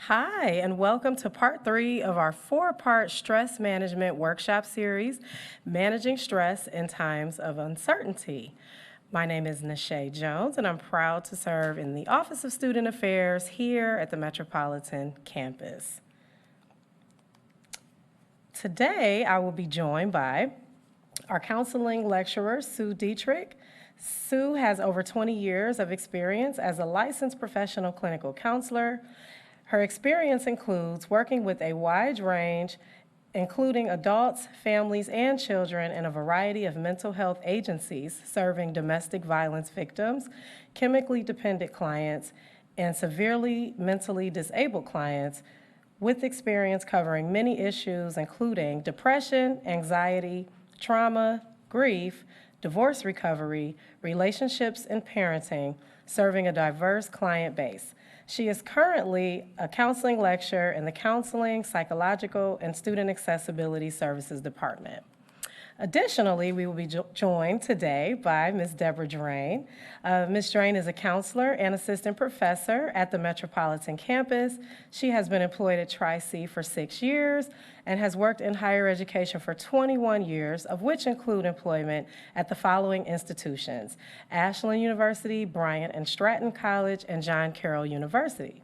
Hi, and welcome to part 3 of our 4-part stress management workshop series, Managing Stress in Times of Uncertainty. My name is Nashay Jones, and I'm proud to serve in the Office of Student Affairs here at the Metropolitan Campus. Today, I will be joined by our counseling lecturer, Sue Dietrich. Sue has over 20 years of experience as a licensed professional clinical counselor. Her experience includes working with a wide range, including adults, families, and children in a variety of mental health agencies serving domestic violence victims, chemically dependent clients, and severely mentally disabled clients, with experience covering many issues including depression, anxiety, trauma, grief, divorce recovery, relationships, and parenting, serving a diverse client base. She is currently a counseling lecturer in the Counseling, Psychological, and Student Accessibility Services Department. Additionally, we will be joined today by Ms. Deborah Drain. Ms. Drain is a counselor and assistant professor at the Metropolitan Campus. She has been employed at Tri-C for 6 years and has worked in higher education for 21 years, of which include employment at the following institutions: Ashland University, Bryant and Stratton College, and John Carroll University.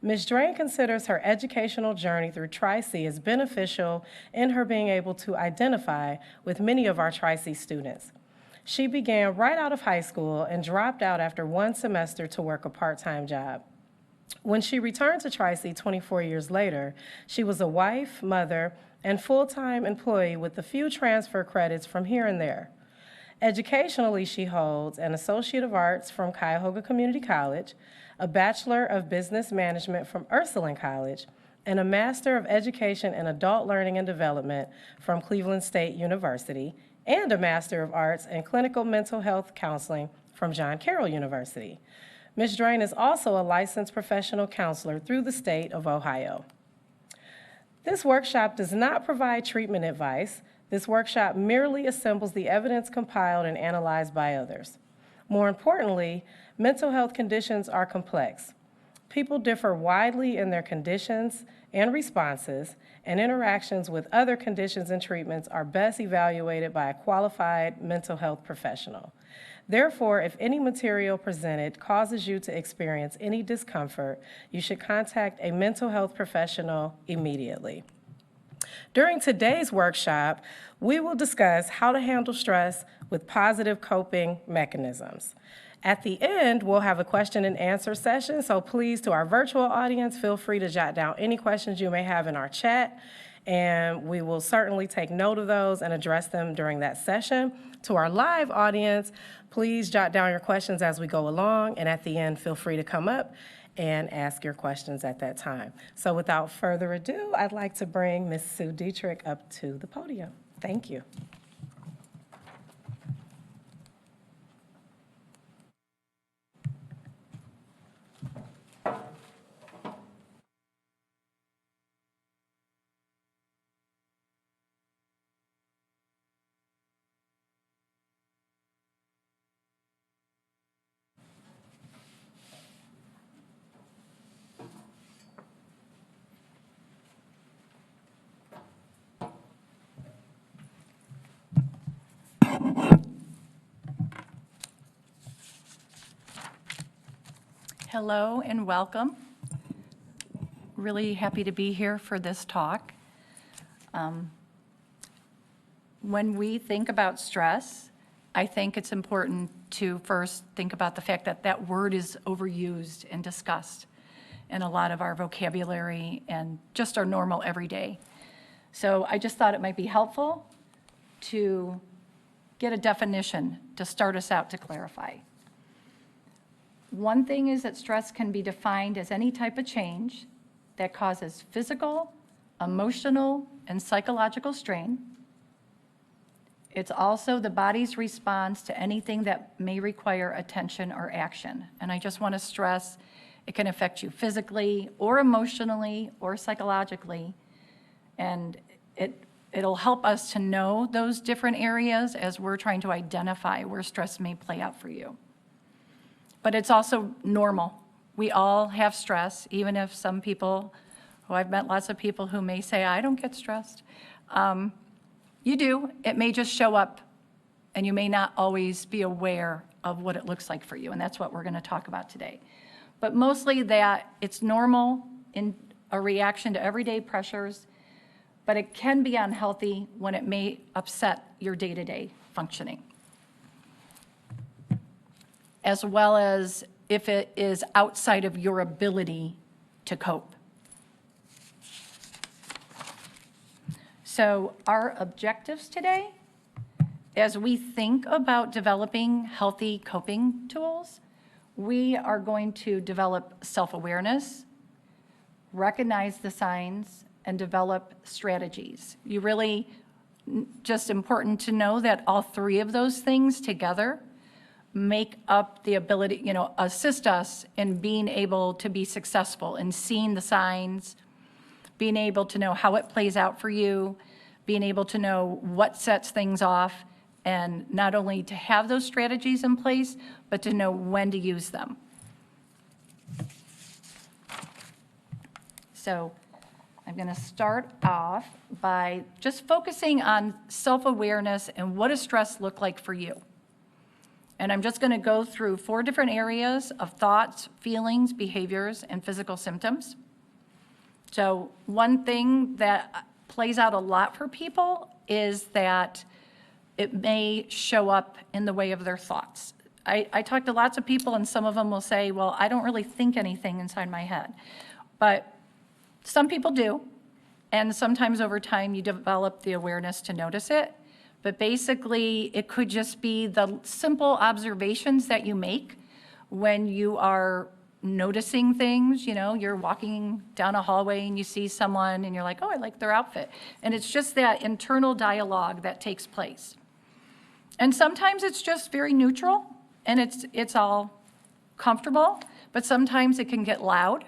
Ms. Drain considers her educational journey through Tri-C as beneficial in her being able to identify with many of our Tri-C students. She began right out of high school and dropped out after 1 semester to work a part-time job. When she returned to Tri-C 24 years later, she was a wife, mother, and full-time employee with a few transfer credits from here and there. Educationally, she holds an Associate of Arts from Cuyahoga Community College, a Bachelor of Business Management from Ursuline College, and a Master of Education in Adult Learning and Development from Cleveland State University, and a Master of Arts in Clinical Mental Health Counseling from John Carroll University. Ms. Drain is also a licensed professional counselor through the state of Ohio. This workshop does not provide treatment advice. This workshop merely assembles the evidence compiled and analyzed by others. More importantly, mental health conditions are complex. People differ widely in their conditions and responses, and interactions with other conditions and treatments are best evaluated by a qualified mental health professional. Therefore, if any material presented causes you to experience any discomfort, you should contact a mental health professional immediately. During today's workshop, we will discuss how to handle stress with positive coping mechanisms. At the end, we'll have a question and answer session, so please, to our virtual audience, feel free to jot down any questions you may have in our chat, and we will certainly take note of those and address them during that session. To our live audience, please jot down your questions as we go along, and at the end, feel free to come up and ask your questions at that time. So without further ado, I'd like to bring Ms. Sue Dietrich up to the podium. Thank you. Hello and welcome. Really happy to be here for this talk. When we think about stress, I think it's important to first think about the fact that that word is overused and discussed in a lot of our vocabulary and just our normal everyday. So I just thought it might be helpful to get a definition to start us out to clarify. One thing is that stress can be defined as any type of change that causes physical, emotional, and psychological strain. It's also the body's response to anything that may require attention or action. And I just want to stress it can affect you physically or emotionally or psychologically. And it'll help us to know those different areas as we're trying to identify where stress may play out for you. But it's also normal We all have stress, even if some people, who I've met lots of people who may say, I don't get stressed. You do. It may just show up, and you may not always be aware of what it looks like for you, and that's what we're going to talk about today. But mostly that it's normal in a reaction to everyday pressures, but it can be unhealthy when it may upset your day-to-day functioning, as well as if it is outside of your ability to cope. So our objectives today, as we think about developing healthy coping tools, we are going to develop self-awareness, recognize the signs, and develop strategies. You really, just important to know that all three of those things together make up the ability, assist us in being able to be successful in seeing the signs, being able to know how it plays out for you, being able to know what sets things off, and not only to have those strategies in place, but to know when to use them. So I'm going to start off by just focusing on self-awareness and what does stress look like for you. And I'm just going to go through 4 different areas of thoughts, feelings, behaviors, and physical symptoms. So one thing that plays out a lot for people is that it may show up in the way of their thoughts. I talk to lots of people, and some of them will say, well, I don't really think anything inside my head. But some people do, and sometimes over time you develop the awareness to notice it. But basically, it could just be the simple observations that you make when you are noticing things. You're walking down a hallway and you see someone and you're like, oh, I like their outfit. And it's just that internal dialogue that takes place. And sometimes it's just very neutral and it's all comfortable, but sometimes it can get loud.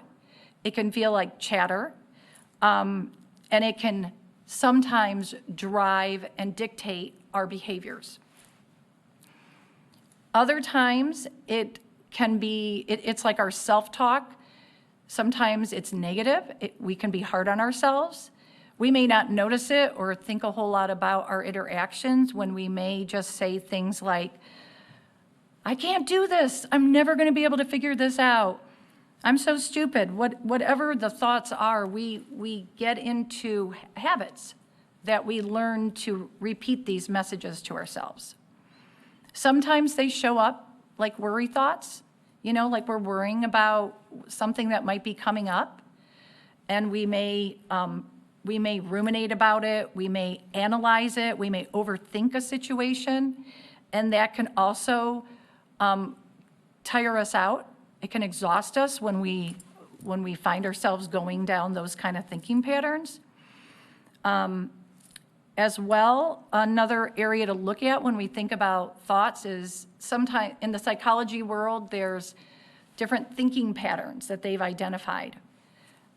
It can feel like chatter, and it can sometimes drive and dictate our behaviors. Other times it can be, it's like our self-talk. Sometimes it's negative. We can be hard on ourselves. We may not notice it or think a whole lot about our interactions when we may just say things like, I can't do this. I'm never going to be able to figure this out. I'm so stupid. Whatever the thoughts are, we get into habits that we learn to repeat these messages to ourselves. Sometimes they show up like worry thoughts, like we're worrying about something that might be coming up, and we may ruminate about it, we may analyze it, we may overthink a situation, and that can also tire us out. It can exhaust us when we find ourselves going down those kind of thinking patterns. As well, another area to look at when we think about thoughts is sometimes in the psychology world, there's different thinking patterns that they've identified.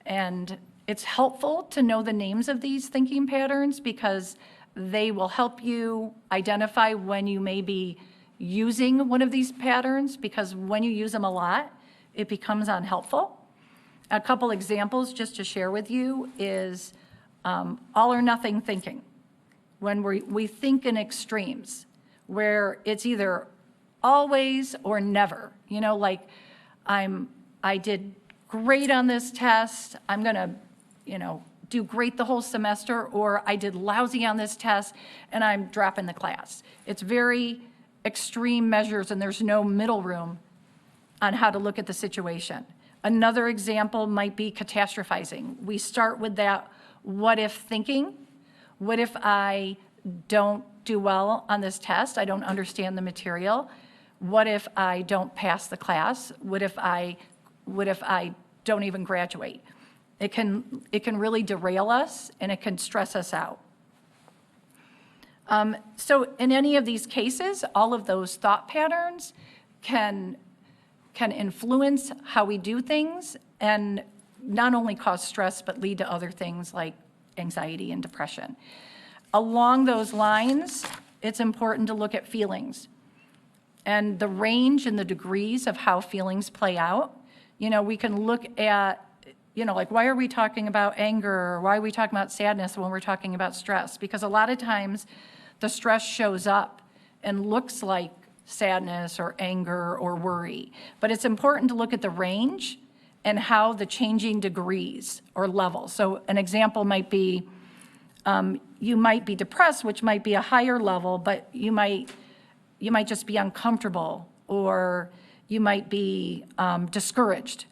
And it's helpful to know the names of these thinking patterns because they will help you identify when you may be using one of these patterns, because when you use them a lot, it becomes unhelpful. A couple examples just to share with you is all or nothing thinking. When we think in extremes, where it's either always or never, like I did great on this test, I'm gonna, do great the whole semester, or I did lousy on this test and I'm dropping the class. It's very extreme measures and there's no middle room on how to look at the situation. Another example might be catastrophizing. We start with that what if thinking. What if I don't do well on this test? I don't understand the material. What if I don't pass the class? What if I don't even graduate? It can really derail us and it can stress us out. So in any of these cases, all of those thought patterns can influence how we do things and not only cause stress, but lead to other things like anxiety and depression. Along those lines, it's important to look at feelings and the range and the degrees of how feelings play out. We can look at, like, why are we talking about anger, or why are we talking about sadness when we're talking about stress? Because a lot of times the stress shows up and looks like sadness or anger or worry. But it's important to look at the range and how the changing degrees or levels. So an example might be, you might be depressed, which might be a higher level, but you might just be uncomfortable, or you might be discouraged.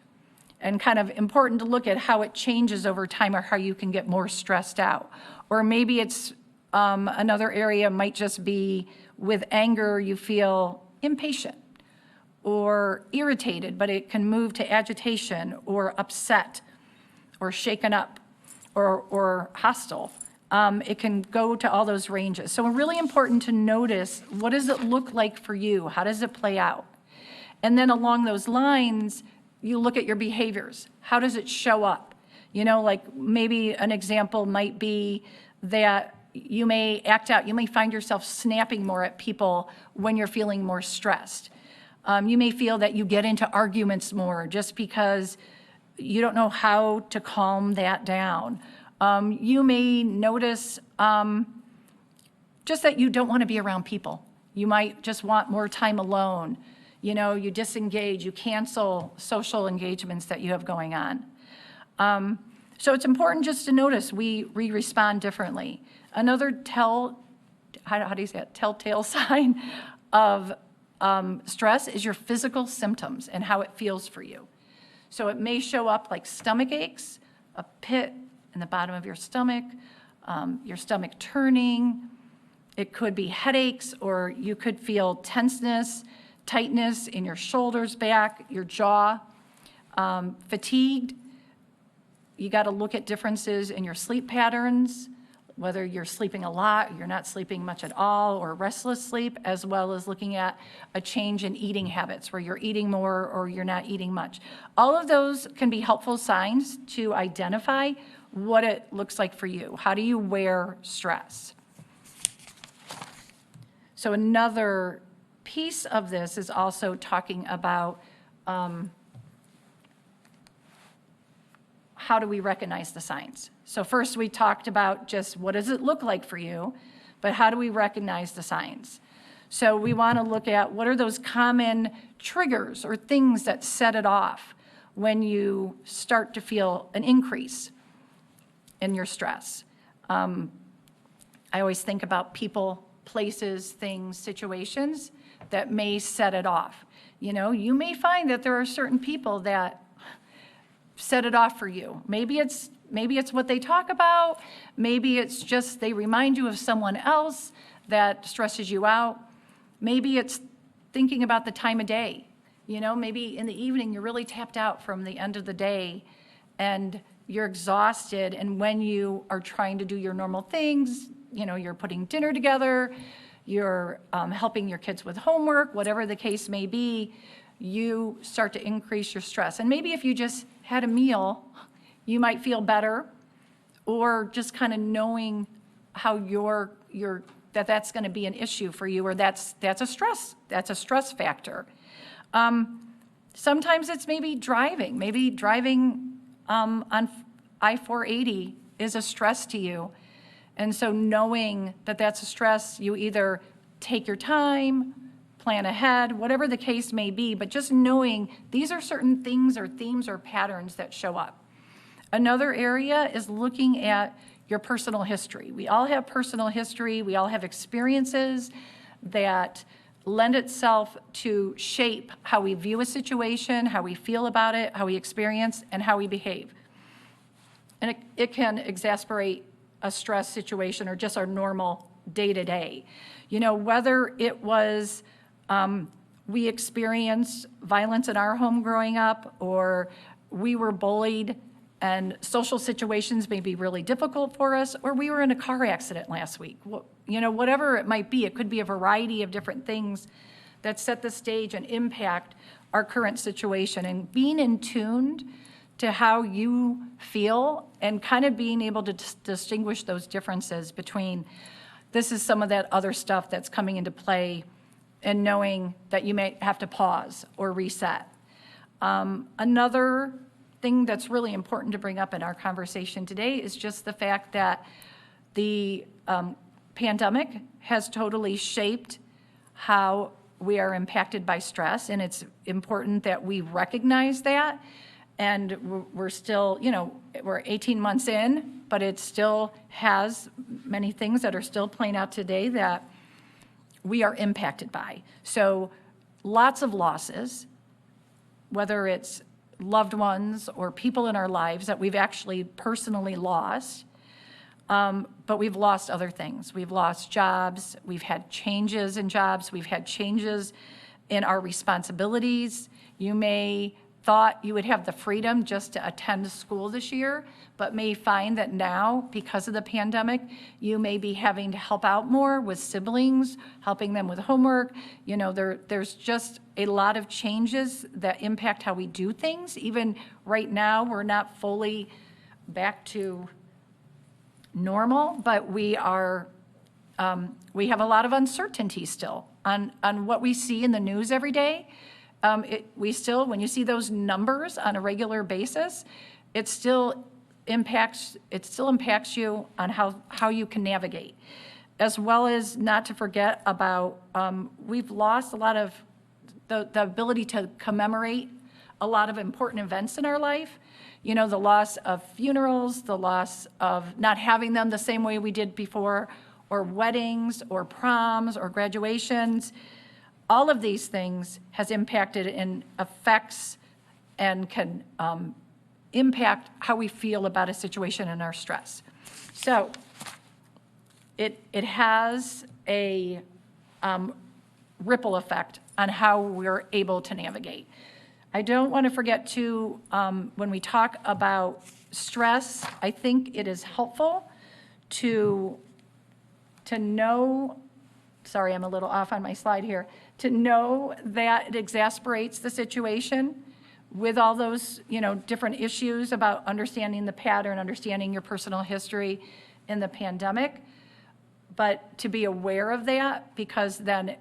And kind of important to look at how it changes over time, or how you can get more stressed out. Or maybe it's another area might just be with anger, you feel impatient or irritated, but it can move to agitation or upset or shaken up or hostile. It can go to all those ranges. So really important to notice, what does it look like for you? How does it play out? And then along those lines, you look at your behaviors. How does it show up? Like maybe an example might be that you may act out, you may find yourself snapping more at people when you're feeling more stressed. You may feel that you get into arguments more just because you don't know how to calm that down. You may notice just that you don't want to be around people. You might just want more time alone. You disengage, you cancel social engagements that you have going on. So it's important just to notice we respond differently. Another telltale sign of stress is your physical symptoms and how it feels for you. So it may show up like stomach aches, a pit in the bottom of your stomach turning. It could be headaches, or you could feel tenseness, tightness in your shoulders, back, your jaw, fatigued. You got to look at differences in your sleep patterns, whether you're sleeping a lot, you're not sleeping much at all, or restless sleep, as well as looking at a change in eating habits where you're eating more or you're not eating much. All of those can be helpful signs to identify what it looks like for you. How do you wear stress? So another piece of this is also talking about how do we recognize the signs? So first we talked about just what does it look like for you, but how do we recognize the signs? So we want to look at what are those common triggers or things that set it off when you start to feel an increase in your stress. I always think about people, places, things, situations that may set it off. You may find that there are certain people that set it off for you. Maybe it's what they talk about. Maybe it's just they remind you of someone else that stresses you out. Maybe it's thinking about the time of day. Maybe in the evening you're really tapped out from the end of the day and you're exhausted, and when you are trying to do your normal things, you're putting dinner together, you're helping your kids with homework, whatever the case may be, you start to increase your stress. And maybe if you just had a meal, you might feel better, or just kind of knowing how that's going to be an issue for you, or that's a stress factor. Sometimes it's maybe driving on I-480 is a stress to you. And so knowing that that's a stress, you either take your time, plan ahead, whatever the case may be, but just knowing these are certain things or themes or patterns that show up. Another area is looking at your personal history. We all have personal history. We all have experiences that lend itself to shape how we view a situation, how we feel about it, how we experience, and how we behave. And it can exasperate a stress situation or just our normal day-to-day. Whether it was we experienced violence in our home growing up, or we were bullied and social situations may be really difficult for us, or we were in a car accident last week. Whatever it might be, it could be a variety of different things that set the stage and impact our current situation. And being in tuned to how you feel and kind of being able to distinguish those differences between this is some of that other stuff that's coming into play, and knowing that you may have to pause or reset. Another thing that's really important to bring up in our conversation today is just the fact that the pandemic has totally shaped how we are impacted by stress, and it's important that we recognize that. And we're still, we're 18 months in, but it still has many things that are still playing out today that we are impacted by. So lots of losses, whether it's loved ones or people in our lives that we've actually personally lost, but we've lost other things. We've lost jobs, we've had changes in jobs, we've had changes in our responsibilities. You may thought you would have the freedom just to attend school this year, but may find that now, because of the pandemic, you may be having to help out more with siblings, helping them with homework. There's just a lot of changes that impact how we do things. Even right now, we're not fully back to normal, but we have a lot of uncertainty still on what we see in the news every day. When you see those numbers on a regular basis, it still impacts you on how you can navigate, as well as not to forget about, we've lost a lot of the ability to commemorate a lot of important events in our life. The loss of funerals, the loss of not having them the same way we did before, or weddings, or proms, or graduations. All of these things has impacted and affects and can impact how we feel about a situation and our stress. So it has a ripple effect on how we're able to navigate. I don't want to forget to, when we talk about stress, I think it is helpful to know, sorry, I'm a little off on my slide here, to know that it exasperates the situation with all those, different issues about understanding the pattern, understanding your personal history in the pandemic, but to be aware of that, because then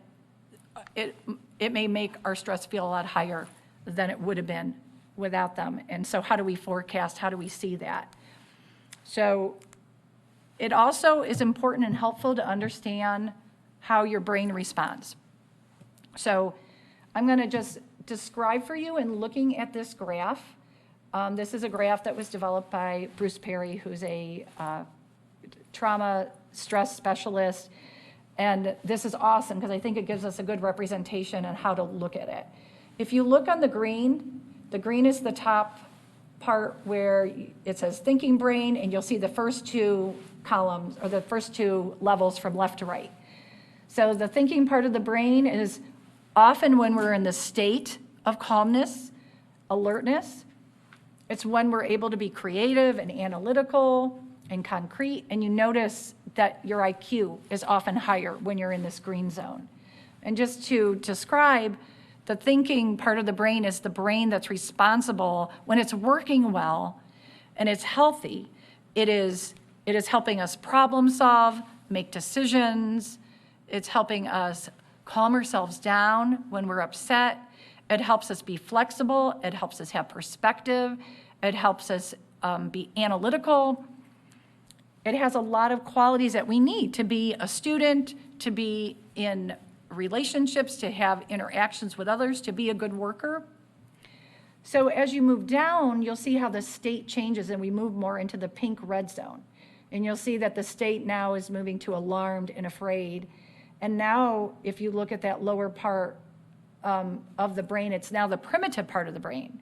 it may make our stress feel a lot higher than it would have been without them. And so how do we forecast? How do we see that? So it also is important and helpful to understand how your brain responds. So I'm going to just describe for you in looking at this graph. This is a graph that was developed by Bruce Perry, who's a trauma stress specialist. And this is awesome because I think it gives us a good representation on how to look at it. If you look on the green is the top part where it says thinking brain, and you'll see the first two columns, or the first two levels from left to right. So the thinking part of the brain is often when we're in the state of calmness, alertness. It's when we're able to be creative and analytical and concrete, and you notice that your IQ is often higher when you're in this green zone. And just to describe, the thinking part of the brain is the brain that's responsible when it's working well and it's healthy. It is helping us problem solve, make decisions. It's helping us calm ourselves down when we're upset. It helps us be flexible. It helps us have perspective. It helps us be analytical. It has a lot of qualities that we need to be a student, to be in relationships, to have interactions with others, to be a good worker. So as you move down, you'll see how the state changes, and we move more into the pink red zone. And you'll see that the state now is moving to alarmed and afraid. And now, if you look at that lower part of the brain, it's now the primitive part of the brain.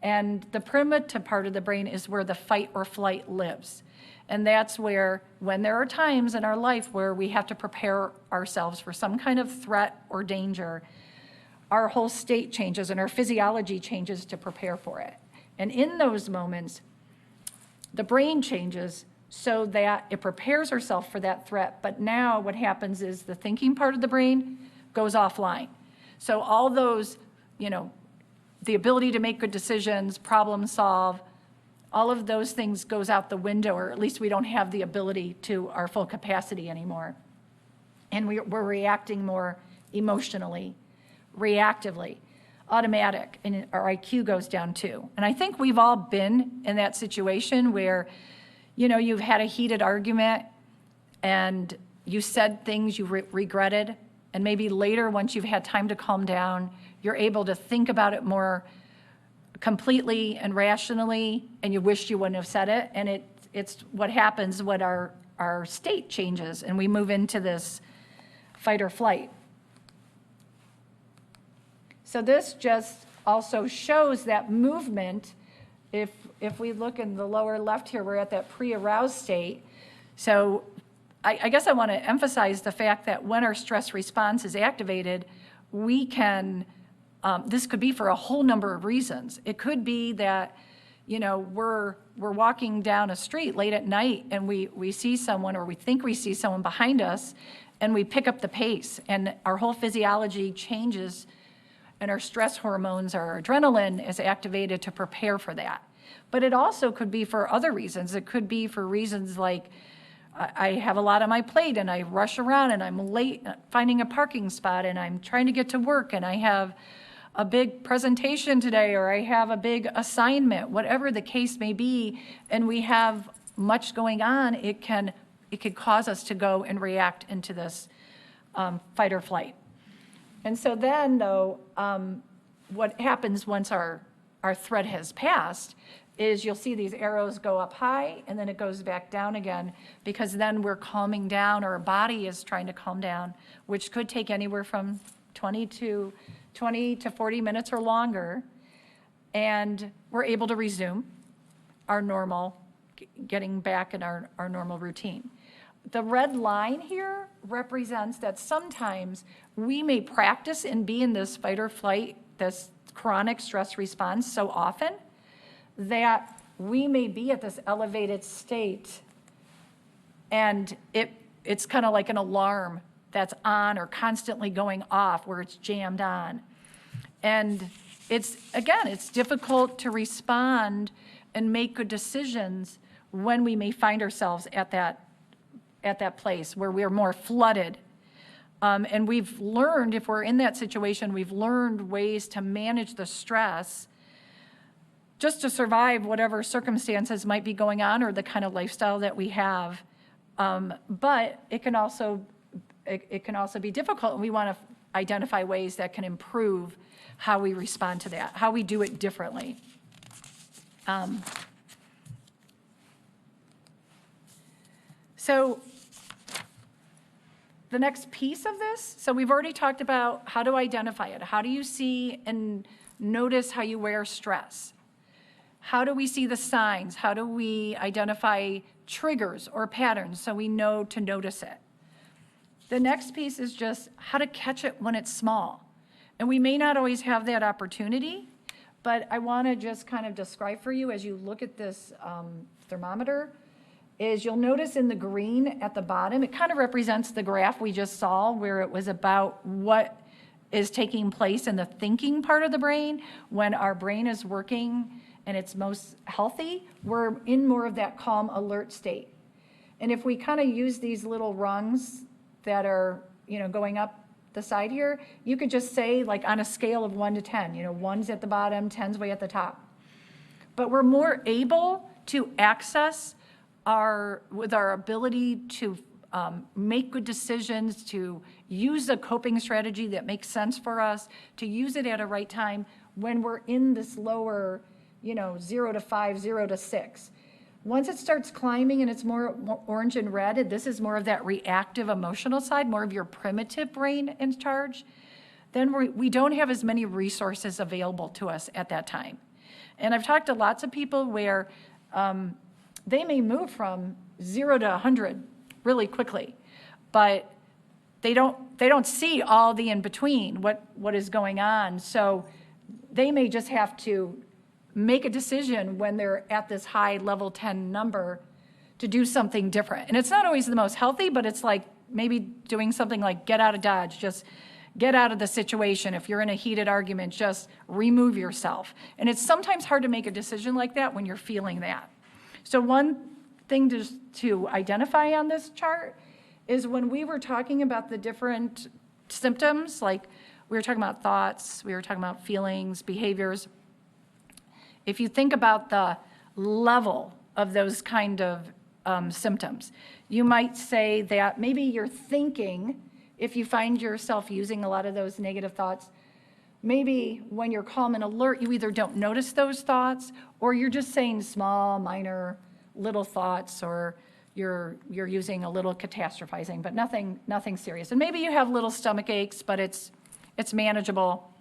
And the primitive part of the brain is where the fight or flight lives. And that's where, when there are times in our life where we have to prepare ourselves for some kind of threat or danger, our whole state changes and our physiology changes to prepare for it. And in those moments, the brain changes so that it prepares ourselves for that threat. But now what happens is the thinking part of the brain goes offline. So all those, the ability to make good decisions, problem solve, all of those things goes out the window, or at least we don't have the ability to our full capacity anymore. And we're reacting more emotionally, reactively. automatic, and our IQ goes down too. And I think we've all been in that situation where, you've had a heated argument and you said things you regretted, and maybe later, once you've had time to calm down, you're able to think about it more completely and rationally, and you wish you wouldn't have said it. And it's what happens when our state changes and we move into this fight or flight. So this just also shows that movement. If we look in the lower left here, we're at that pre-aroused state. So I guess I want to emphasize the fact that when our stress response is activated, we can, this could be for a whole number of reasons. It could be that, we're walking down a street late at night and we see someone, or we think we see someone behind us, and we pick up the pace and our whole physiology changes, and our stress hormones, our adrenaline is activated to prepare for that. But it also could be for other reasons. It could be for reasons like I have a lot on my plate and I rush around and I'm late finding a parking spot and I'm trying to get to work and I have a big presentation today, or I have a big assignment, whatever the case may be, and we have much going on, it could cause us to go and react into this fight or flight. And so then, though, what happens once our threat has passed is you'll see these arrows go up high and then it goes back down again, because then we're calming down, or our body is trying to calm down, which could take anywhere from 20 to 40 minutes or longer, and we're able to resume our normal, getting back in our normal routine. The red line here represents that sometimes we may practice and be in this fight or flight, this chronic stress response so often that we may be at this elevated state, and it's kind of like an alarm that's on or constantly going off where it's jammed on. And it's difficult to respond and make good decisions when we may find ourselves at that place where we're more flooded. And we've learned, if we're in that situation, we've learned ways to manage the stress just to survive whatever circumstances might be going on or the kind of lifestyle that we have. But it can also be difficult, and we want to identify ways that can improve how we respond to that, how we do it differently. So the next piece of this, so we've already talked about how to identify it. How do you see and notice how you wear stress? How do we see the signs? How do we identify triggers or patterns so we know to notice it? The next piece is just how to catch it when it's small. And we may not always have that opportunity, but I want to just kind of describe for you as you look at this thermometer, is you'll notice in the green at the bottom, it kind of represents the graph we just saw where it was about what is taking place in the thinking part of the brain. When our brain is working and it's most healthy, we're in more of that calm, alert state. And if we kind of use these little rungs that are, going up the side here, you could just say, like, on a scale of 1 to 10, 1's at the bottom, 10's way at the top. But we're more able to access with our ability to make good decisions, to use a coping strategy that makes sense for us, to use it at a right time when we're in this lower, 0 to 5, 0 to 6. Once it starts climbing and it's more orange and red, this is more of that reactive emotional side, more of your primitive brain in charge, then we don't have as many resources available to us at that time. And I've talked to lots of people where they may move from 0 to 100 really quickly, but they don't see all the in-between, what is going on. So they may just have to make a decision when they're at this high level 10 number to do something different. And it's not always the most healthy, but it's like maybe doing something like get out of Dodge, just get out of the situation. If you're in a heated argument, just remove yourself. And it's sometimes hard to make a decision like that when you're feeling that. So one thing to identify on this chart is when we were talking about the different symptoms, like we were talking about thoughts, we were talking about feelings, behaviors. If you think about the level of those kind of symptoms, you might say that maybe you're thinking, if you find yourself using a lot of those negative thoughts, maybe when you're calm and alert, you either don't notice those thoughts, or you're just saying small, minor, little thoughts, or you're using a little catastrophizing, but nothing serious. And maybe you have little stomach aches, but it's manageable.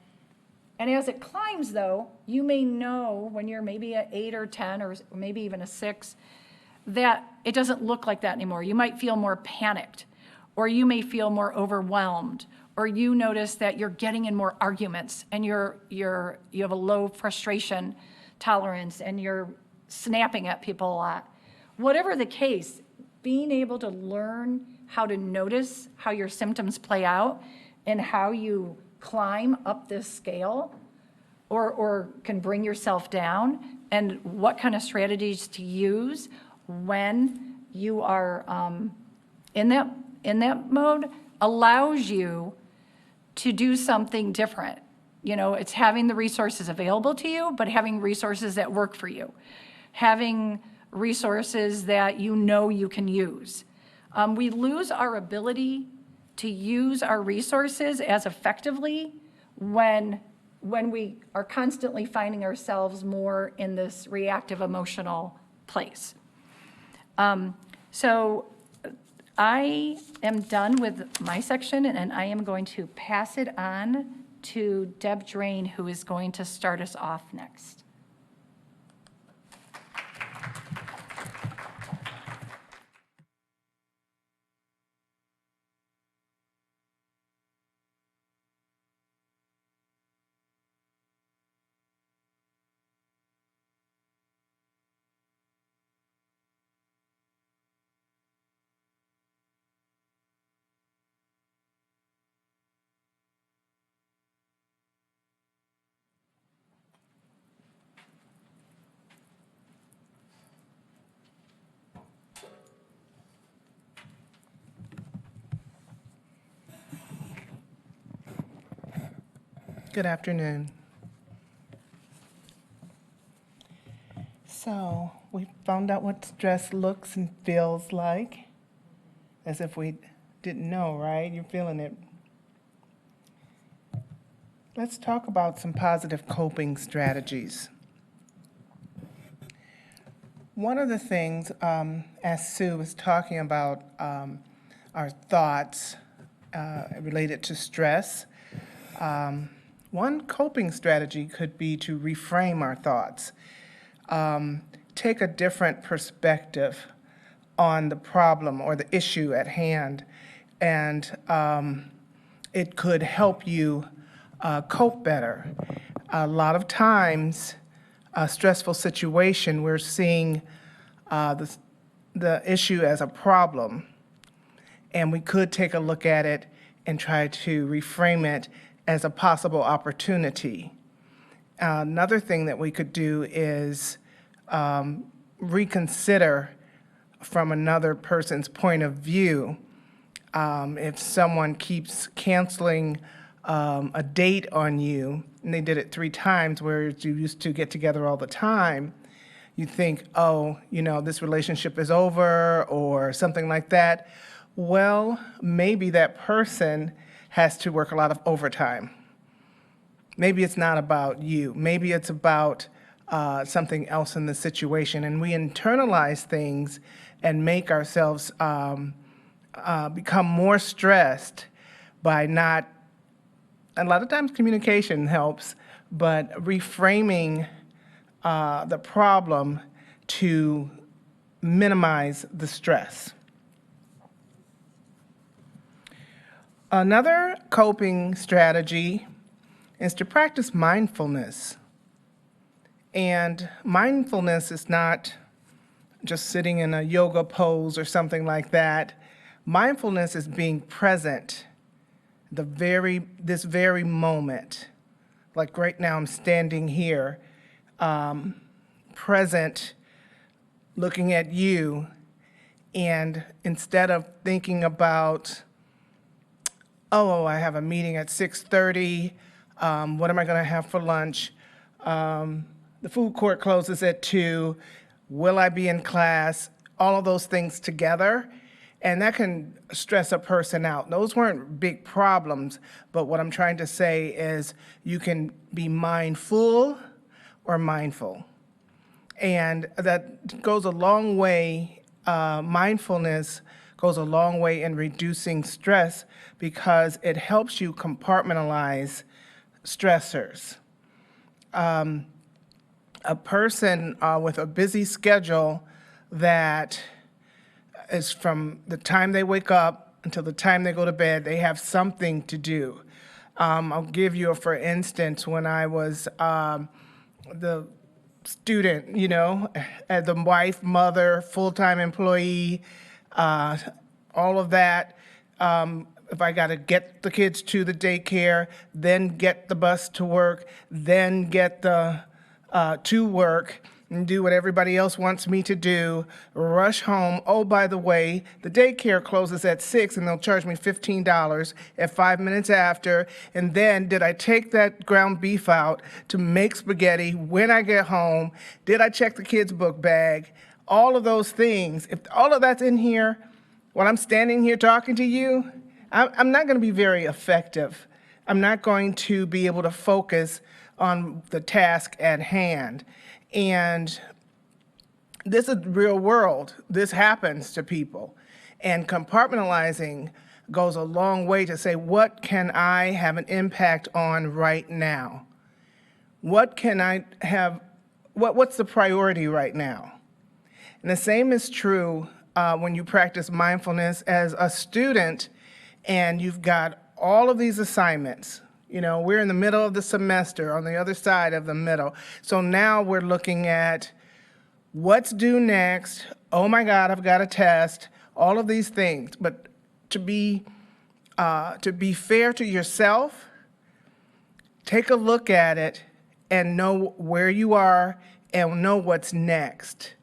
And as it climbs, though, you may know when you're maybe at 8 or 10 or maybe even a 6, that it doesn't look like that anymore. You might feel more panicked, or you may feel more overwhelmed, or you notice that you're getting in more arguments and you have a low frustration tolerance and you're snapping at people a lot. Whatever the case, being able to learn how to notice how your symptoms play out and how you climb up this scale or can bring yourself down, and what kind of strategies to use when you are in that mode, allows you to do something different. You know, it's having the resources available to you, but having resources that work for you. Having resources that you know you can use. We lose our ability to use our resources as effectively when we are constantly finding ourselves more in this reactive emotional place. So I am done with my section, and I am going to pass it on to Deb Drain, who is going to start us off next. Good afternoon. So we found out what stress looks and feels like, as if we didn't know, right? You're feeling it. Let's talk about some positive coping strategies. One of the things, as Sue was talking about our thoughts related to stress, one coping strategy could be to reframe our thoughts, take a different perspective on the problem or the issue at hand, and it could help you cope better. A lot of times, a stressful situation, we're seeing the issue as a problem, and we could take a look at it and try to reframe it as a possible opportunity. Another thing that we could do is reconsider from another person's point of view. If someone keeps canceling a date on you, and they did it 3 times, whereas you used to get together all the time, you think, oh, you know, this relationship is over or something like that. Well, maybe that person has to work a lot of overtime. Maybe it's not about you. Maybe it's about something else in the situation. And we internalize things and make ourselves become more stressed by not, a lot of times communication helps, but reframing the problem to minimize the stress. Another coping strategy is to practice mindfulness. And mindfulness is not just sitting in a yoga pose or something like that. Mindfulness is being present this very moment. Like right now, I'm standing here, present, looking at you, and instead of thinking about oh, I have a meeting at 6:30. What am I going to have for lunch? The food court closes at 2. Will I be in class? All of those things together. And that can stress a person out. Those weren't big problems, but what I'm trying to say is you can be mindful or mindful. And that goes a long way, mindfulness goes a long way in reducing stress because it helps you compartmentalize stressors. A person with a busy schedule that is from the time they wake up until the time they go to bed, they have something to do. I'll give you for instance, when I was the student, as the wife, mother, full-time employee, all of that. If I got to get the kids to the daycare, then get the bus to work, then get to work, and do what everybody else wants me to do, rush home. Oh, by the way, the daycare closes at 6 and they'll charge me $15 at 5 minutes after. And then did I take that ground beef out to make spaghetti when I get home? Did I check the kids' book bag? All of those things. If all of that's in here, while I'm standing here talking to you, I'm not going to be very effective. I'm not going to be able to focus on the task at hand. And this is real world. This happens to people. And compartmentalizing goes a long way to say, what can I have an impact on right now? What can I have, what's the priority right now? And the same is true when you practice mindfulness as a student and you've got all of these assignments. We're in the middle of the semester, on the other side of the middle. So now we're looking at what's due next. Oh my God, I've got a test, all of these things. But to be fair to yourself, take a look at it and know where you are and know what's next.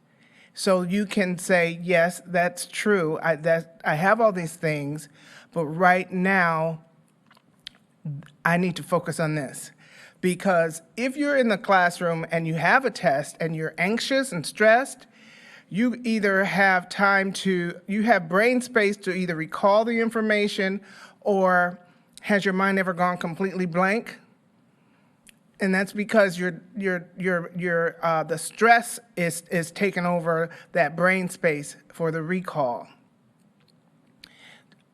So you can say, yes, that's true. I have all these things, but right now, I need to focus on this. Because if you're in the classroom and you have a test and you're anxious and stressed, you either have you have brain space to either recall the information or has your mind ever gone completely blank? And that's because the stress is taking over that brain space for the recall.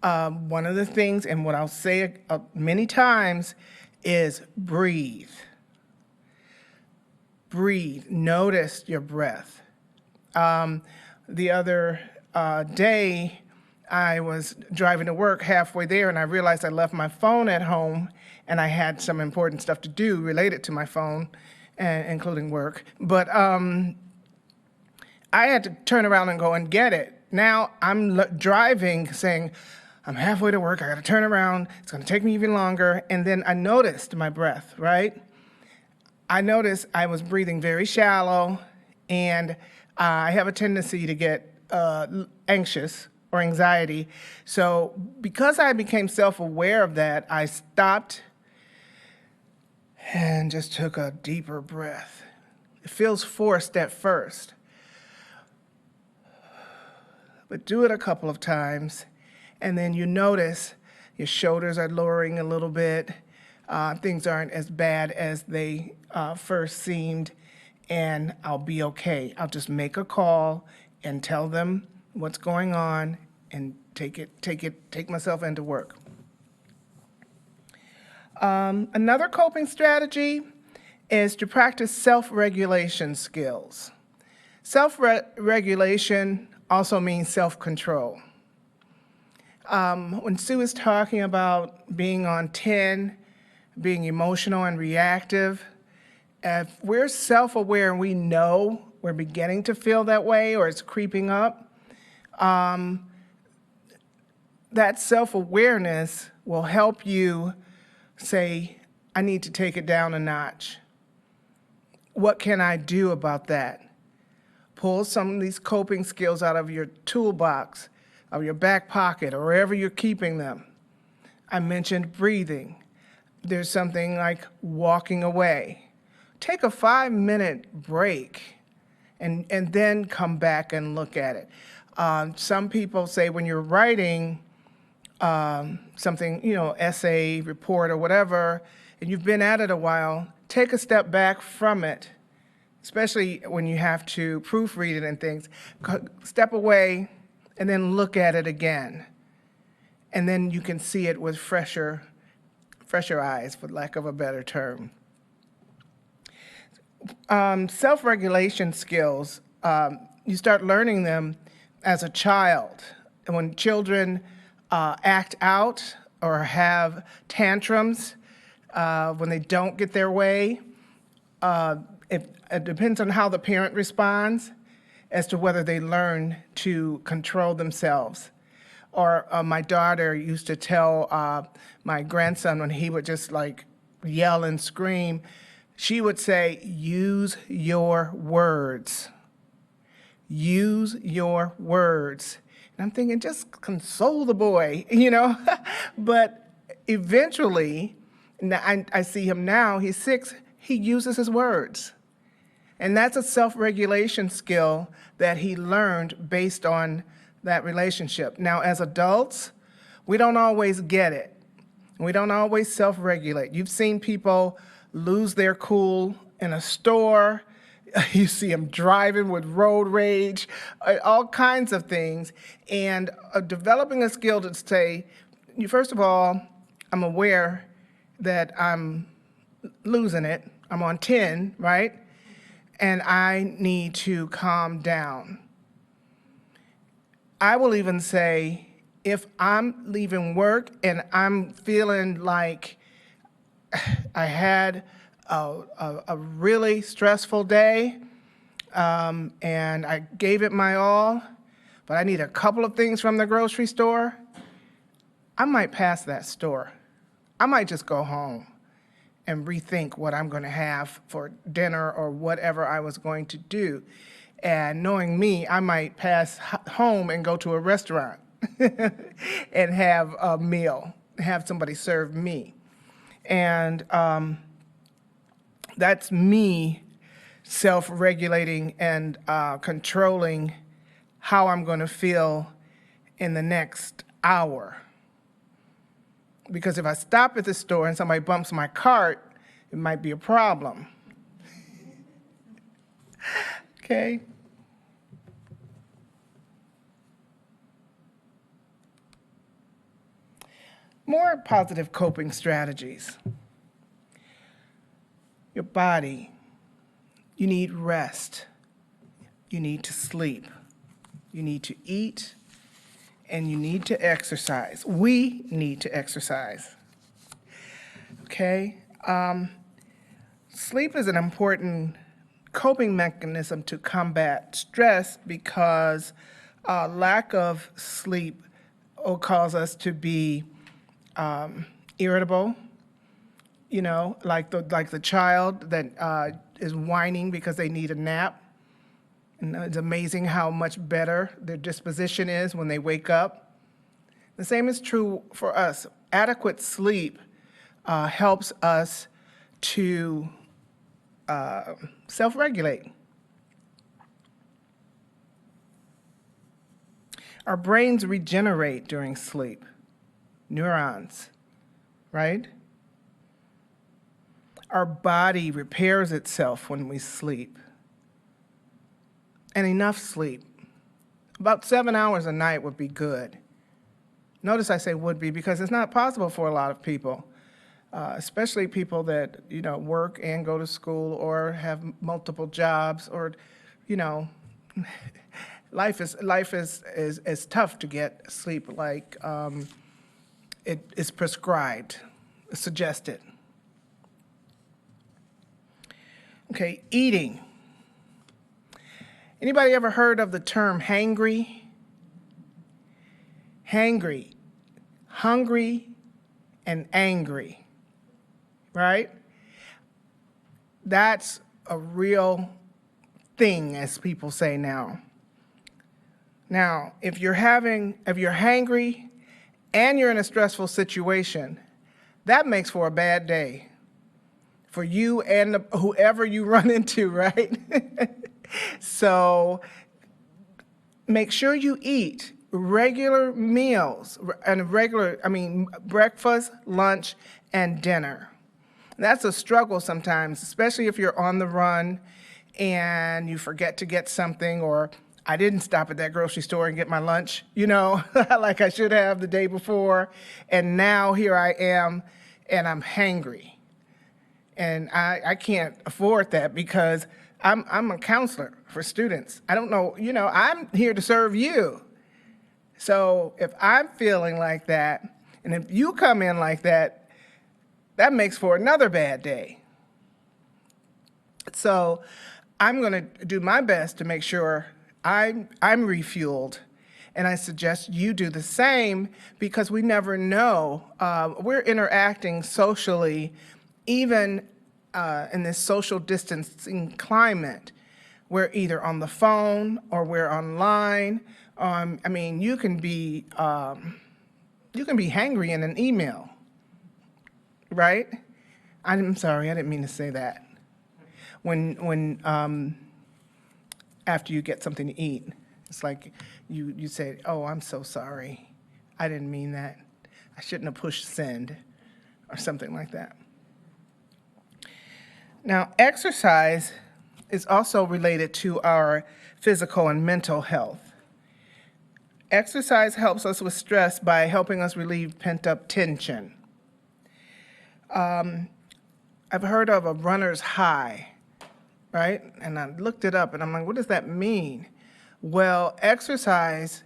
One of the things, and what I'll say many times, is breathe. Breathe. Notice your breath. The other day, I was driving to work halfway there, and I realized I left my phone at home, and I had some important stuff to do related to my phone, including work. But I had to turn around and go and get it. Now I'm driving, saying, I'm halfway to work, I gotta turn around, it's gonna take me even longer. And then I noticed my breath, right? I noticed I was breathing very shallow, and I have a tendency to get anxious or anxiety. So because I became self-aware of that, I stopped and just took a deeper breath. It feels forced at first, but do it a couple of times. And then you notice your shoulders are lowering a little bit. Things aren't as bad as they first seemed, and I'll be okay. I'll just make a call and tell them what's going on and take myself into work. Another coping strategy is to practice self-regulation skills. Self-regulation also means self-control. When Sue is talking about being on 10, being emotional and reactive, if we're self-aware and we know we're beginning to feel that way or it's creeping up, that self-awareness will help you say, I need to take it down a notch. What can I do about that? Pull some of these coping skills out of your toolbox, of your back pocket, or wherever you're keeping them. I mentioned breathing. There's something like walking away. Take a 5-minute break and then come back and look at it. Some people say when you're writing something, essay, report, or whatever, and you've been at it a while, take a step back from it, especially when you have to proofread it and things. Step away and then look at it again. And then you can see it with fresher eyes, for lack of a better term. Self-regulation skills, you start learning them as a child. And when children act out or have tantrums, when they don't get their way, it depends on how the parent responds as to whether they learn to control themselves. Or my daughter used to tell my grandson when he would just like yell and scream, she would say, use your words. Use your words. And I'm thinking, just console the boy, But eventually, I see him now, he's 6, he uses his words. And that's a self-regulation skill that he learned based on that relationship. Now, as adults, we don't always get it. We don't always self-regulate. You've seen people lose their cool in a store. You see them driving with road rage, all kinds of things. And developing a skill to say, first of all, I'm aware that I'm losing it. I'm on 10, right? And I need to calm down. I will even say, if I'm leaving work and I'm feeling like I had a really stressful day and I gave it my all, but I need a couple of things from the grocery store, I might pass that store. I might just go home and rethink what I'm going to have for dinner or whatever I was going to do. And knowing me, I might pass home and go to a restaurant and have a meal, have somebody serve me. And that's me self-regulating and controlling how I'm going to feel in the next hour. Because if I stop at the store and somebody bumps my cart, it might be a problem. Okay? More positive coping strategies. Your body, you need rest. You need to sleep. You need to eat, and you need to exercise. We need to exercise. Okay? Sleep is an important coping mechanism to combat stress because lack of sleep will cause us to be irritable, like the child that is whining because they need a nap. And it's amazing how much better their disposition is when they wake up. The same is true for us. Adequate sleep helps us to self-regulate. Our brains regenerate during sleep. Neurons, right? Our body repairs itself when we sleep. And enough sleep. About 7 hours a night would be good. Notice I say would be because it's not possible for a lot of people, especially people that, work and go to school or have multiple jobs or, life is tough to get sleep like it is prescribed, suggested. Okay, eating. Anybody ever heard of the term hangry? Hangry, hungry, and angry, right? That's a real thing, as people say now. Now, if you're hangry and you're in a stressful situation, that makes for a bad day for you and whoever you run into, right? So make sure you eat regular meals and breakfast, lunch, and dinner. That's a struggle sometimes, especially if you're on the run and you forget to get something, or I didn't stop at that grocery store and get my lunch, like I should have the day before, and now here I am and I'm hangry. And I can't afford that because I'm a counselor for students. I don't know, I'm here to serve you. So if I'm feeling like that, and if you come in like that, that makes for another bad day. So I'm going to do my best to make sure I'm refueled, and I suggest you do the same because we never know. We're interacting socially, even in this social distancing climate. We're either on the phone or we're online. You can be hangry in an email, right? I'm sorry, I didn't mean to say that. When after you get something to eat, it's like you say, "Oh, I'm so sorry. I didn't mean that. I shouldn't have pushed send," or something like that. Now, exercise is also related to our physical and mental health. Exercise helps us with stress by helping us relieve pent-up tension. I've heard of a runner's high, right? And I looked it up and I'm like, what does that mean? Well, exercise,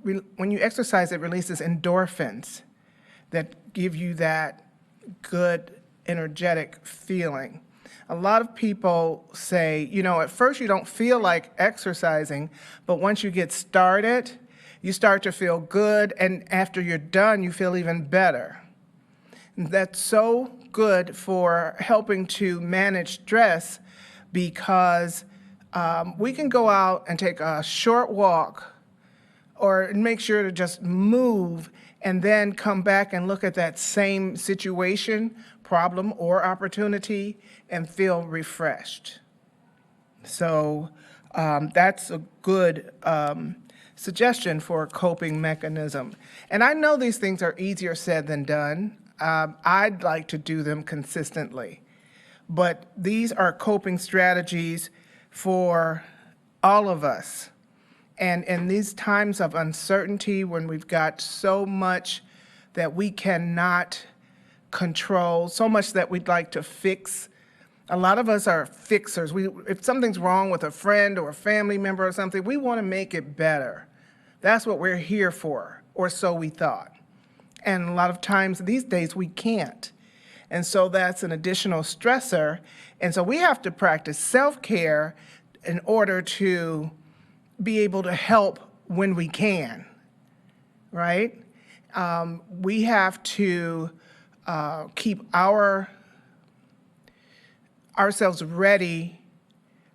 when you exercise, it releases endorphins that give you that good, energetic feeling. A lot of people say, at first you don't feel like exercising, but once you get started, you start to feel good, and after you're done, you feel even better. That's so good for helping to manage stress because we can go out and take a short walk or make sure to just move and then come back and look at that same situation, problem, or opportunity and feel refreshed. So that's a good suggestion for a coping mechanism. And I know these things are easier said than done. I'd like to do them consistently. But these are coping strategies for all of us. And in these times of uncertainty, when we've got so much that we cannot control, so much that we'd like to fix, a lot of us are fixers. If something's wrong with a friend or a family member or something, we want to make it better. That's what we're here for, or so we thought. And a lot of times these days we can't. And so that's an additional stressor. And so we have to practice self-care in order to be able to help when we can, right? We have to keep ourselves ready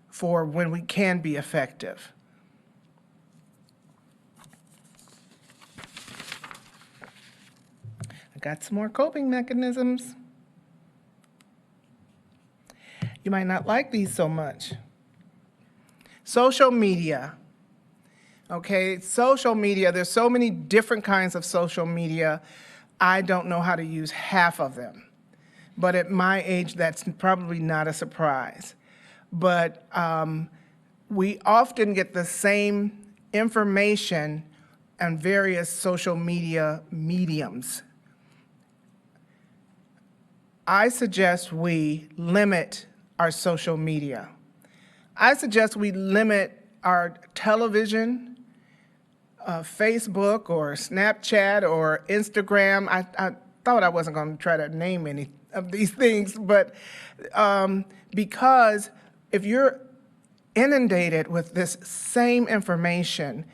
for when we can be effective. I got some more coping mechanisms. You might not like these so much. Social media. Okay, social media, there's so many different kinds of social media. I don't know how to use half of them. But at my age, that's probably not a surprise. But we often get the same information on various social media mediums. I suggest we limit our social media. I suggest we limit our television, Facebook or Snapchat or Instagram. I thought I wasn't going to try to name any of these things, but because if you're inundated with this same information,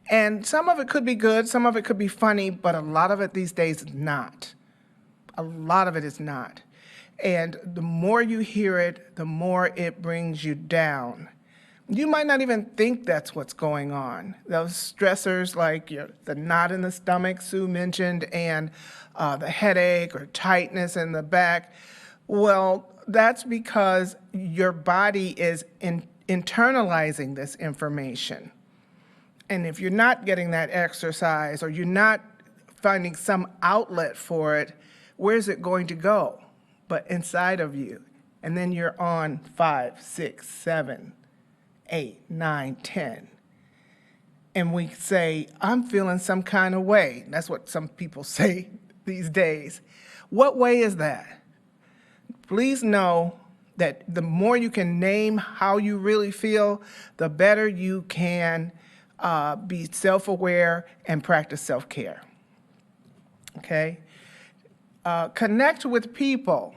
and some of it could be good, some of it could be funny, but a lot of it these days is not. A lot of it is not. And the more you hear it, the more it brings you down. You might not even think that's what's going on. Those stressors like the knot in the stomach Sue mentioned, and the headache or tightness in the back, well, that's because your body is internalizing this information. And if you're not getting that exercise or you're not finding some outlet for it, where's it going to go? But inside of you. And then you're on 5, 6, 7, 8, 9, 10. And we say, I'm feeling some kind of way. That's what some people say these days. What way is that? Please know that the more you can name how you really feel, the better you can be self-aware and practice self-care. Okay? Connect with people.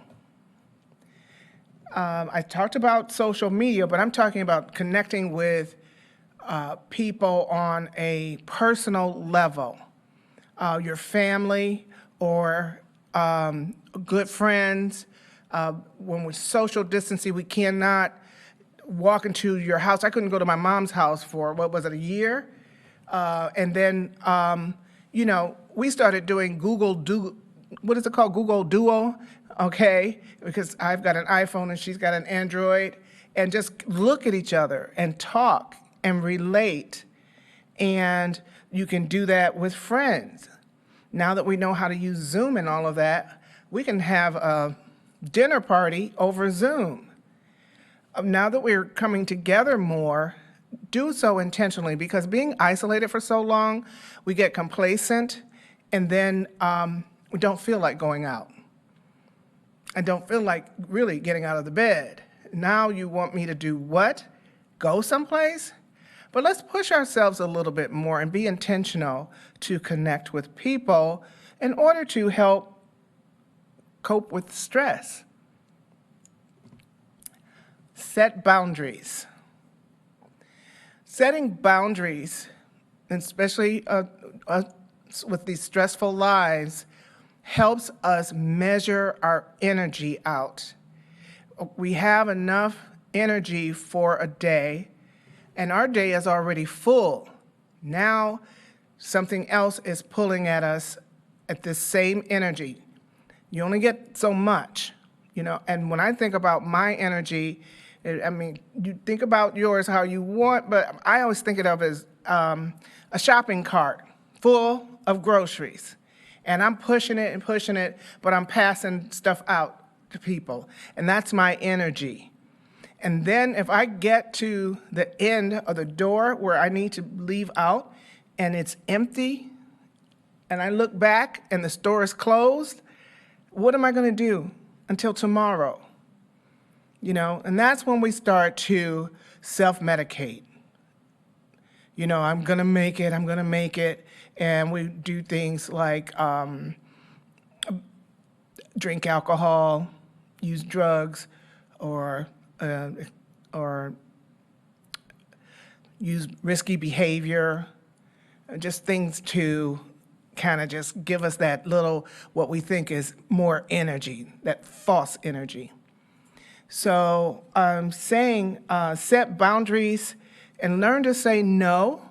I talked about social media, but I'm talking about connecting with people on a personal level. Your family or good friends. When we're social distancing, we cannot walk into your house. I couldn't go to my mom's house for, what was it, a year? And then, we started doing what is it called? Google Duo, okay? Because I've got an iPhone and she's got an Android. And just look at each other and talk and relate. And you can do that with friends. Now that we know how to use Zoom and all of that, we can have a dinner party over Zoom. Now that we're coming together more, do so intentionally, because being isolated for so long, we get complacent, and then we don't feel like going out. I don't feel like really getting out of the bed. Now you want me to do what? Go someplace? But let's push ourselves a little bit more and be intentional to connect with people in order to help cope with stress. Set boundaries. Setting boundaries, especially with these stressful lives, helps us measure our energy out. We have enough energy for a day, and our day is already full. Now something else is pulling at us at this same energy. You only get so much, and when I think about my energy, you think about yours how you want, but I always think of it as a shopping cart full of groceries. And I'm pushing it, but I'm passing stuff out to people. And that's my energy. And then if I get to the end of the door where I need to leave out and it's empty, and I look back and the store is closed, what am I going to do until tomorrow? And that's when we start to self-medicate. I'm going to make it. And we do things like drink alcohol, use drugs, or use risky behavior, just things to kind of just give us that little, what we think is more energy, that false energy. So I'm saying set boundaries and learn to say no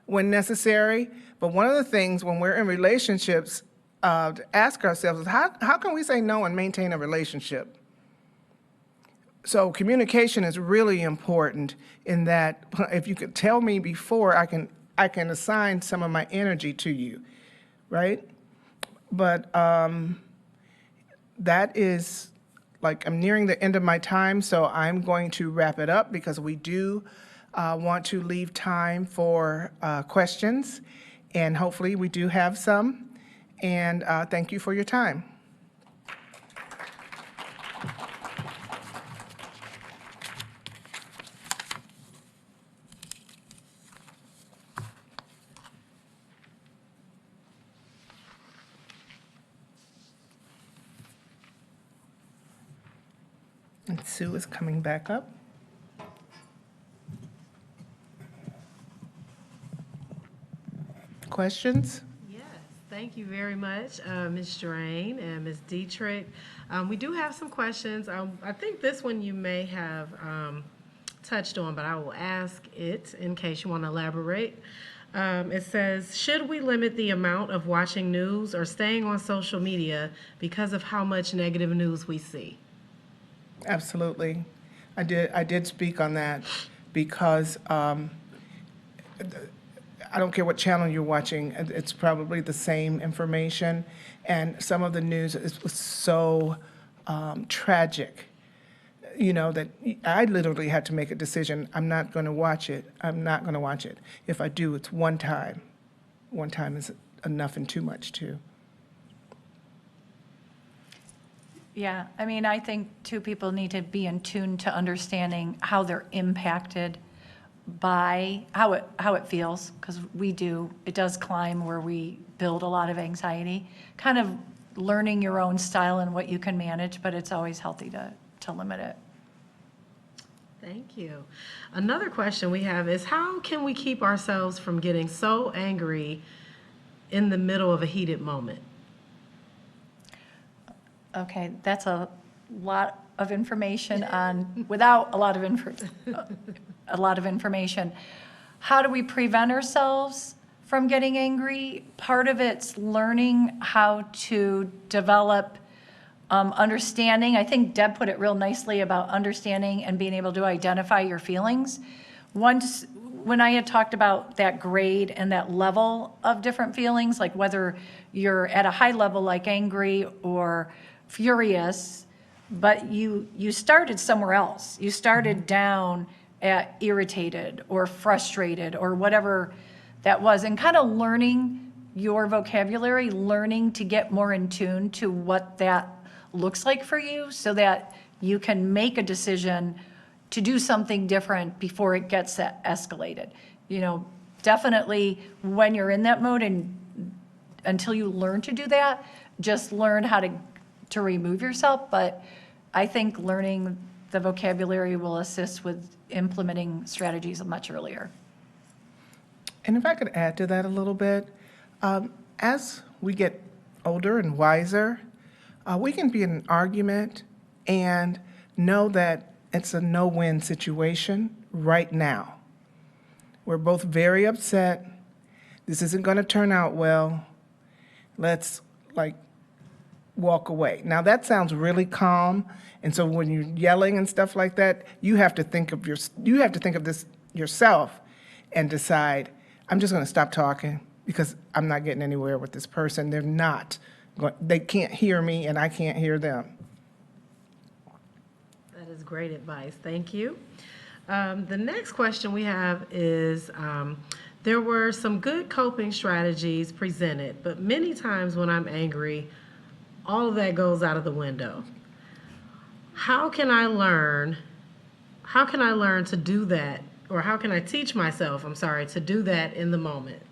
when necessary. But one of the things when we're in relationships to ask ourselves is how can we say no and maintain a relationship? So communication is really important in that if you could tell me before, I can assign some of my energy to you, right? But that is, like, I'm nearing the end of my time, so I'm going to wrap it up because we do want to leave time for questions, and hopefully we do have some. And thank you for your time. And Sue is coming back up. Questions? Yes, thank you very much, Ms. Drain and Ms. Dietrich. We do have some questions. I think this one you may have touched on, but I will ask it in case you want to elaborate. It says, should we limit the amount of watching news or staying on social media because of how much negative news we see? Absolutely. I did speak on that because I don't care what channel you're watching, it's probably the same information. And some of the news is so tragic, you know, that I literally had to make a decision. I'm not going to watch it. I'm not going to watch it. If I do, it's one time. One time is enough and too much, too. Yeah, I mean, I think too, people need to be in tune to understanding how they're impacted by how it feels, because it does climb where we build a lot of anxiety. Kind of learning your own style and what you can manage, but it's always healthy to limit it. Thank you. Another question we have is, how can we keep ourselves from getting so angry in the middle of a heated moment? Okay, that's a lot of information without a lot of information. How do we prevent ourselves from getting angry? Part of it's learning how to develop understanding. I think Deb put it real nicely about understanding and being able to identify your feelings. Once, when I had talked about that grade and that level of different feelings, like whether you're at a high level like angry or furious, but you started somewhere else. You started down at irritated or frustrated or whatever that was, and kind of learning your vocabulary, learning to get more in tune to what that looks like for you so that you can make a decision to do something different before it gets escalated. You know, definitely when you're in that mode, and until you learn to do that, just learn how to remove yourself. But I think learning the vocabulary will assist with implementing strategies much earlier. And if I could add to that a little bit, as we get older and wiser, we can be in an argument and know that it's a no-win situation right now. We're both very upset. This isn't going to turn out well. Let's, walk away. Now, that sounds really calm, and so when you're yelling and stuff like that, you have to think of this yourself and decide, I'm just going to stop talking because I'm not getting anywhere with this person. They can't hear me, and I can't hear them. That is great advice. Thank you. The next question we have is, there were some good coping strategies presented, but many times when I'm angry, all of that goes out of the window. How can I learn to do that, or how can I teach myself, to do that in the moment?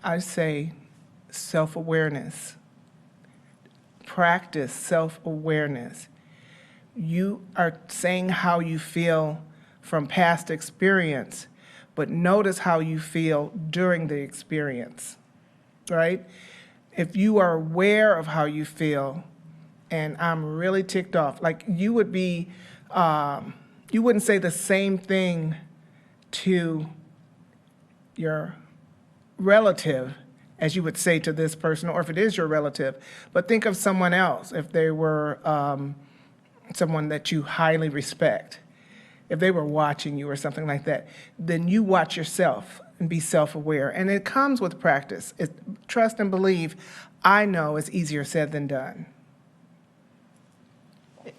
I say self-awareness. Practice self-awareness. You are saying how you feel from past experience, but notice how you feel during the experience, right? If you are aware of how you feel, and I'm really ticked off, like you would be, you wouldn't say the same thing to your relative as you would say to this person, or if it is your relative. But think of someone else, if they were someone that you highly respect, if they were watching you or something like that, then you watch yourself and be self-aware. And it comes with practice. Trust and believe, I know it's easier said than done.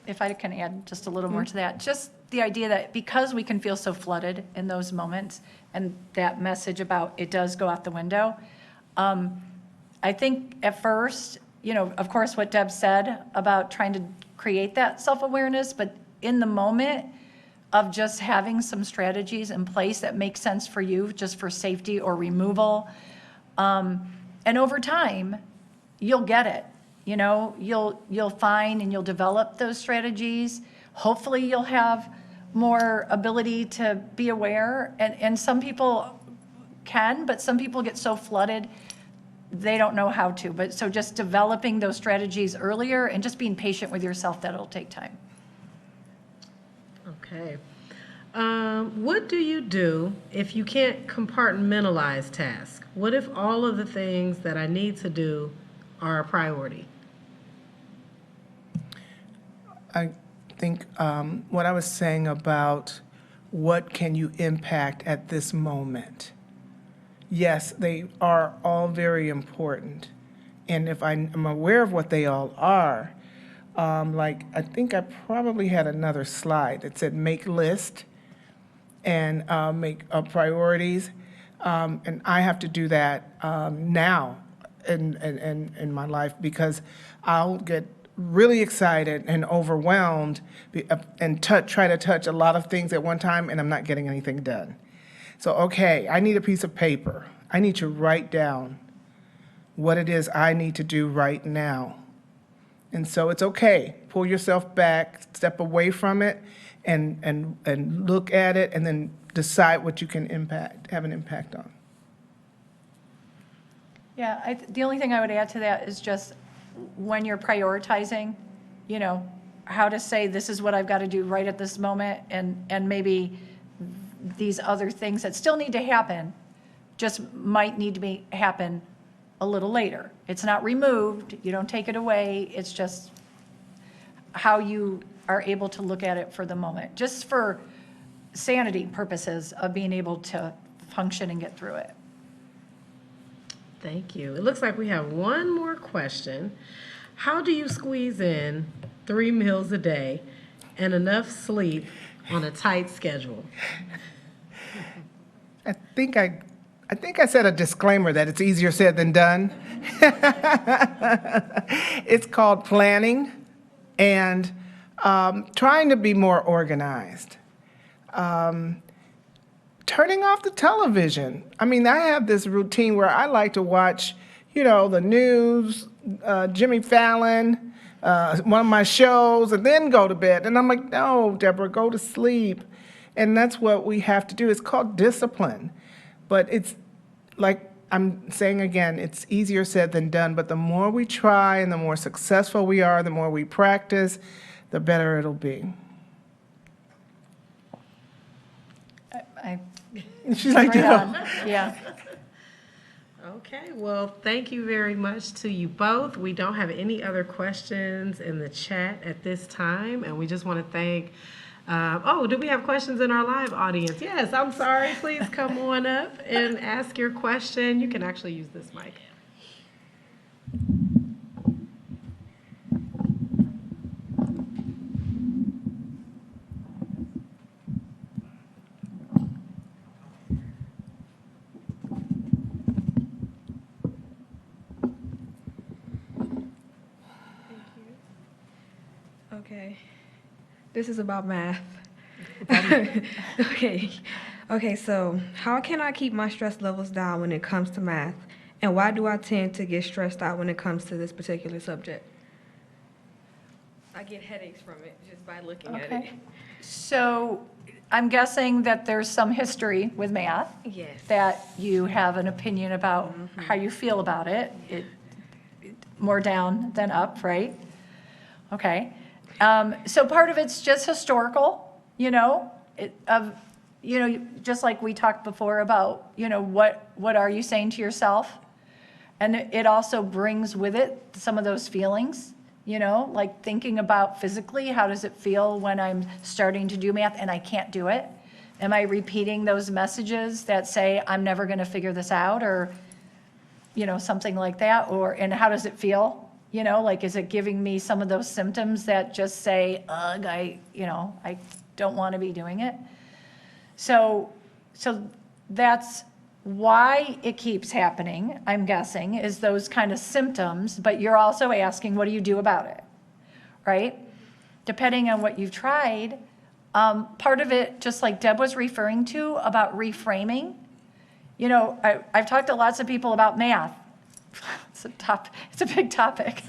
If I can add just a little more to that, just the idea that because we can feel so flooded in those moments, and that message about it does go out the window, I think at first, of course, what Deb said about trying to create that self-awareness, but in the moment of just having some strategies in place that make sense for you, just for safety or removal. And over time, you'll get it. You'll find and you'll develop those strategies. Hopefully you'll have more ability to be aware. And some people can, but some people get so flooded, they don't know how to. But so just developing those strategies earlier and just being patient with yourself, that'll take time. Okay. What do you do if you can't compartmentalize tasks? What if all of the things that I need to do are a priority? I think what I was saying about what can you impact at this moment. Yes, they are all very important. And if I'm aware of what they all are, like I think I probably had another slide that said make list and make priorities. And I have to do that now in my life because I'll get really excited and overwhelmed and try to touch a lot of things at one time, and I'm not getting anything done. So, okay, I need a piece of paper. I need to write down what it is I need to do right now. And so it's okay. Pull yourself back, step away from it, and look at it, and then decide what you can have an impact on. Yeah, the only thing I would add to that is just when you're prioritizing, you know, how to say this is what I've got to do right at this moment, and maybe these other things that still need to happen just might need to happen a little later. It's not removed, you don't take it away, it's just how you are able to look at it for the moment, just for sanity purposes of being able to function and get through it. Thank you. It looks like we have one more question. How do you squeeze in 3 meals a day and enough sleep on a tight schedule? I think I said a disclaimer that it's easier said than done. It's called planning and trying to be more organized. Turning off the television. I mean, I have this routine where I like to watch, you know, the news, Jimmy Fallon, one of my shows, and then go to bed. And I'm like, no, Deborah, go to sleep. And that's what we have to do. It's called discipline. But it's like I'm saying again, it's easier said than done. But the more we try and the more successful we are, the more we practice, the better it'll be. She's like, Right on. Yeah. Okay, well, thank you very much to you both. We don't have any other questions in the chat at this time, and we just want to thank, do we have questions in our live audience? Yes, I'm sorry. Please come on up and ask your question. You can actually use this mic. Okay, this is about math. Okay, so how can I keep my stress levels down when it comes to math? And why do I tend to get stressed out when it comes to this particular subject? I get headaches from it just by looking at it. Okay. So I'm guessing that there's some history with math. Yes. That you have an opinion about how you feel about it. It more down than up, right? Okay. So part of it's just historical, you know, just like we talked before about, you know, what are you saying to yourself? And it also brings with it some of those feelings, you know, like thinking about physically, how does it feel when I'm starting to do math and I can't do it? Am I repeating those messages that say, I'm never going to figure this out, or, you know, something like that? And how does it feel? You know, like, is it giving me some of those symptoms that just say, ugh, I don't want to be doing it? So that's why it keeps happening, I'm guessing, is those kind of symptoms, but you're also asking, what do you do about it, right? Depending on what you've tried, part of it, just like Deb was referring to about reframing, you know, I've talked to lots of people about math. It's a big topic.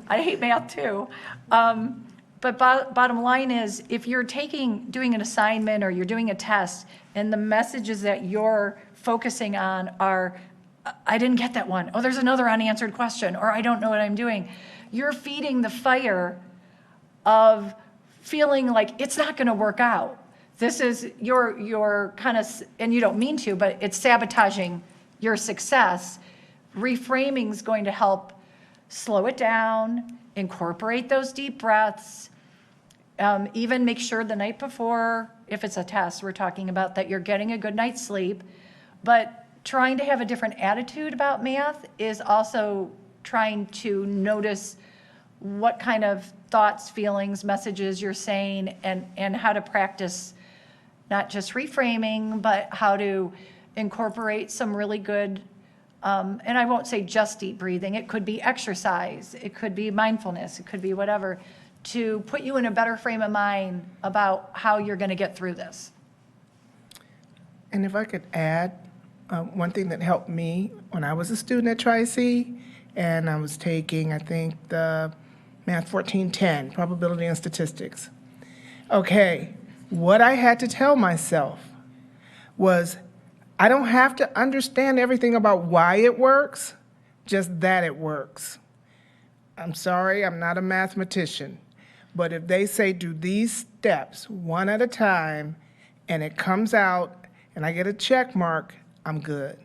I hate math too. But bottom line is, if you're doing an assignment or you're doing a test, and the messages that you're focusing on are, I didn't get that one. Oh, there's another unanswered question, or I don't know what I'm doing. You're feeding the fire of feeling like it's not going to work out. This is your kind of, and you don't mean to, but it's sabotaging your success. Reframing is going to help slow it down, incorporate those deep breaths, even make sure the night before, if it's a test, we're talking about that you're getting a good night's sleep. But trying to have a different attitude about math is also trying to notice what kind of thoughts, feelings, messages you're saying, and how to practice not just reframing, but how to incorporate some really good, and I won't say just deep breathing, it could be exercise, it could be mindfulness, it could be whatever, to put you in a better frame of mind about how you're going to get through this. And if I could add, one thing that helped me when I was a student at Tri-C, and I was taking, I think, the Math 1410, Probability and Statistics. Okay, what I had to tell myself was, I don't have to understand everything about why it works, just that it works. I'm sorry, I'm not a mathematician, but if they say do these steps one at a time, and it comes out, and I get a check mark, I'm good.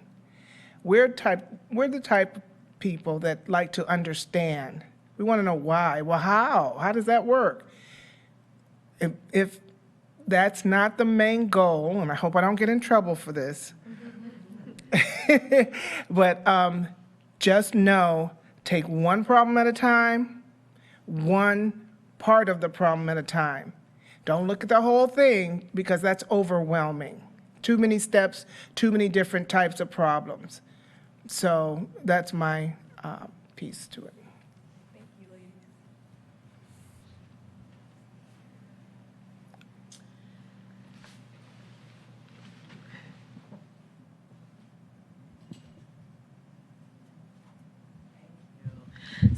We're the type of people that like to understand. We want to know why. Well, how? How does that work? If that's not the main goal, and I hope I don't get in trouble for this, but just know, take one problem at a time, one part of the problem at a time. Don't look at the whole thing, because that's overwhelming. Too many steps, too many different types of problems. So that's my piece to it.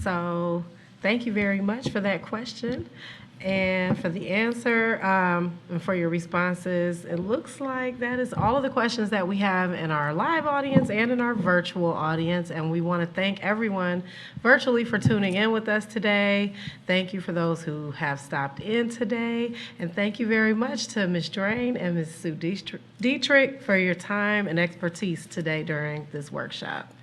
So thank you very much for that question and for the answer and for your responses. It looks like that is all of the questions that we have in our live audience and in our virtual audience. And we want to thank everyone virtually for tuning in with us today. Thank you for those who have stopped in today. And thank you very much to Ms. Drain and Ms. Sue Dietrich for your time and expertise today during this workshop.